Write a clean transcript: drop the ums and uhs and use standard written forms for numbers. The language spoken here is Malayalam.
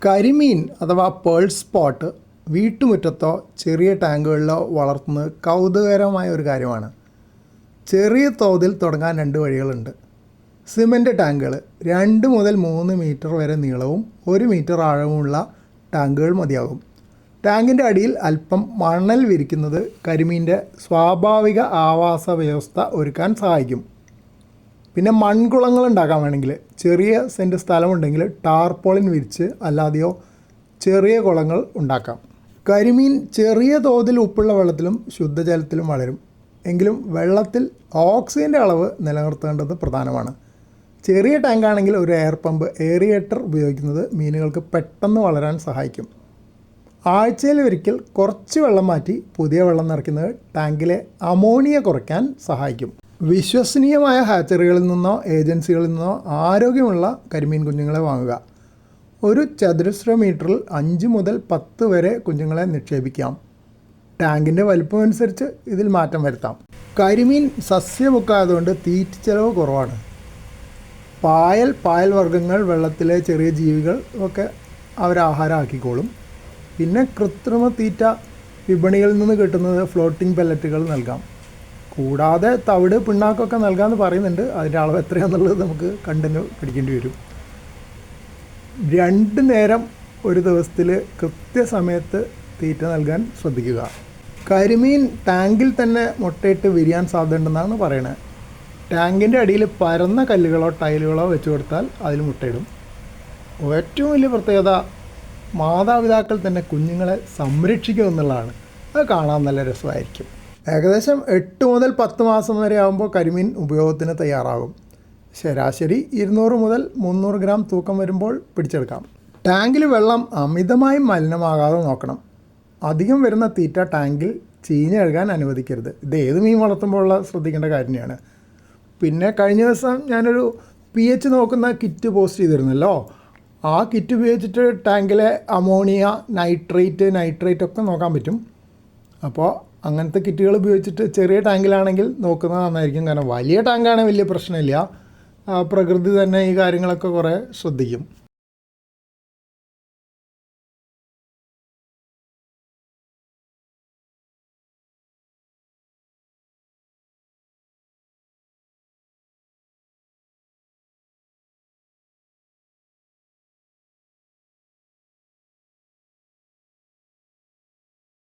കരിമീൻ അഥവാ പേൾ സ്പോട്ട് വീട്ടുമുറ്റത്തോ ചെറിയ ടാങ്കുകളിലോ വളർത്തുന്നത് കൗതുകകരമായ ഒരു കാര്യമാണ്. ചെറിയ തോതിൽ തുടങ്ങാൻ 2 വഴികളുണ്ട്. സിമൻറ്റ് ടാങ്കുകൾ 2 മുതൽ 3 മീറ്റർ വരെ നീളവും 1 മീറ്റർ ആഴവുമുള്ള ടാങ്കുകൾ മതിയാകും. ടാങ്കിൻ്റെ അടിയിൽ അല്പം മണൽ വിരിക്കുന്നത് കരിമീൻ്റെ സ്വാഭാവിക ആവാസ വ്യവസ്ഥ ഒരുക്കാൻ സഹായിക്കും. പിന്നെ മൺകുളങ്ങൾ ഉണ്ടാക്കാൻ വേണമെങ്കിൽ ചെറിയ സെൻറ്റ് സ്ഥലമുണ്ടെങ്കിൽ ടാർപോളിൻ വിരിച്ച് അല്ലാതെയോ ചെറിയ കുളങ്ങൾ ഉണ്ടാക്കാം. കരിമീൻ ചെറിയ തോതിൽ ഉപ്പുള്ള വെള്ളത്തിലും ശുദ്ധജലത്തിലും വളരും. എങ്കിലും വെള്ളത്തിൽ ഓക്സിജൻ്റെ അളവ് നിലനിർത്തേണ്ടത് പ്രധാനമാണ്. ചെറിയ ടാങ്കാണെങ്കിൽ ഒരു എയർ പമ്പ് ഏറിയേറ്റർ ഉപയോഗിക്കുന്നത് മീനുകൾക്ക് പെട്ടെന്ന് വളരാൻ സഹായിക്കും. ആഴ്ചയിൽ ഒരിക്കൽ കുറച്ച് വെള്ളം മാറ്റി പുതിയ വെള്ളം നിറയ്ക്കുന്നത് ടാങ്കിലെ അമോണിയ കുറയ്ക്കാൻ സഹായിക്കും. വിശ്വസനീയമായ ഹാച്ചറികളിൽ നിന്നോ ഏജൻസികളിൽ നിന്നോ ആരോഗ്യമുള്ള കരിമീൻ കുഞ്ഞുങ്ങളെ വാങ്ങുക. ഒരു ചതുരശ്ര മീറ്ററിൽ 5 മുതൽ 10 വരെ കുഞ്ഞുങ്ങളെ നിക്ഷേപിക്കാം. ടാങ്കിൻ്റെ വലിപ്പമനുസരിച്ച് ഇതിൽ മാറ്റം വരുത്താം. കരിമീൻ സസ്യഭുക്കായതുകൊണ്ട് തീറ്റ ചെലവ് കുറവാണ്. പായൽ വർഗ്ഗങ്ങൾ, വെള്ളത്തിലെ ചെറിയ ജീവികൾ ഒക്കെ അവരാഹാരമാക്കിക്കോളും. പിന്നെ കൃത്രിമ തീറ്റ വിപണികളിൽ നിന്ന് കിട്ടുന്നത് ഫ്ലോട്ടിംഗ് പെല്ലറ്റുകൾ നൽകാം. കൂടാതെ തവിട്, പിണ്ണാക്കൊക്കെ നൽകാമെന്ന് പറയുന്നുണ്ട്. അതിൻ്റെ അളവ് എത്രയാണെന്നുള്ളത് നമുക്ക് കണ്ടിന് പിടിക്കേണ്ടി വരും. 2 നേരം ഒരു ദിവസത്തിൽ കൃത്യസമയത്ത് തീറ്റ നൽകാൻ ശ്രദ്ധിക്കുക. കരിമീൻ ടാങ്കിൽ തന്നെ മുട്ടയിട്ട് വിരിയാൻ സാധ്യതയുണ്ടെന്നാണ് പറയണത്. ടാങ്കിൻ്റെ അടിയിൽ പരന്ന കല്ലുകളോ ടൈലുകളോ വെച്ച് കൊടുത്താൽ അതിൽ മുട്ടയിടും. ഏറ്റവും വലിയ പ്രത്യേകത മാതാപിതാക്കൾ തന്നെ കുഞ്ഞുങ്ങളെ സംരക്ഷിക്കുമെന്നുള്ളതാണ്. അത് കാണാൻ നല്ല രസമായിരിക്കും. ഏകദേശം 8 മുതൽ 10 മാസം വരെ ആകുമ്പോൾ കരിമീൻ ഉപയോഗത്തിന് തയ്യാറാകും. ശരാശരി 200 മുതൽ 300 ഗ്രാം തൂക്കം വരുമ്പോൾ പിടിച്ചെടുക്കാം. ടാങ്കിൽ വെള്ളം അമിതമായി മലിനമാകാതെ നോക്കണം. അധികം വരുന്ന തീറ്റ ടാങ്കിൽ ചീഞ്ഞഴുകാൻ അനുവദിക്കരുത്. ഇത് ഏത് മീൻ വളർത്തുമ്പോഴുള്ള ശ്രദ്ധിക്കേണ്ട കാര്യം തന്നെയാണ്. പിന്നെ കഴിഞ്ഞ ദിവസം ഞാനൊരു pH നോക്കുന്ന കിറ്റ് പോസ്റ്റ് ചെയ്തിരുന്നല്ലോ. ആ കിറ്റ് ഉപയോഗിച്ചിട്ട് ടാങ്കിലെ അമോണിയ, നൈട്രേറ്റ് ഒക്കെ നോക്കാൻ പറ്റും. അപ്പോൾ അങ്ങനത്തെ കിറ്റുകൾ ഉപയോഗിച്ചിട്ട് ചെറിയ ടാങ്കിലാണെങ്കിൽ നോക്കുന്നത് നന്നായിരിക്കും. കാരണം വലിയ ടാങ്കാണെങ്കിൽ വലിയ പ്രശ്നമില്ല. പ്രകൃതി തന്നെ ഈ കാര്യങ്ങളൊക്കെ കുറേ ശ്രദ്ധിക്കും.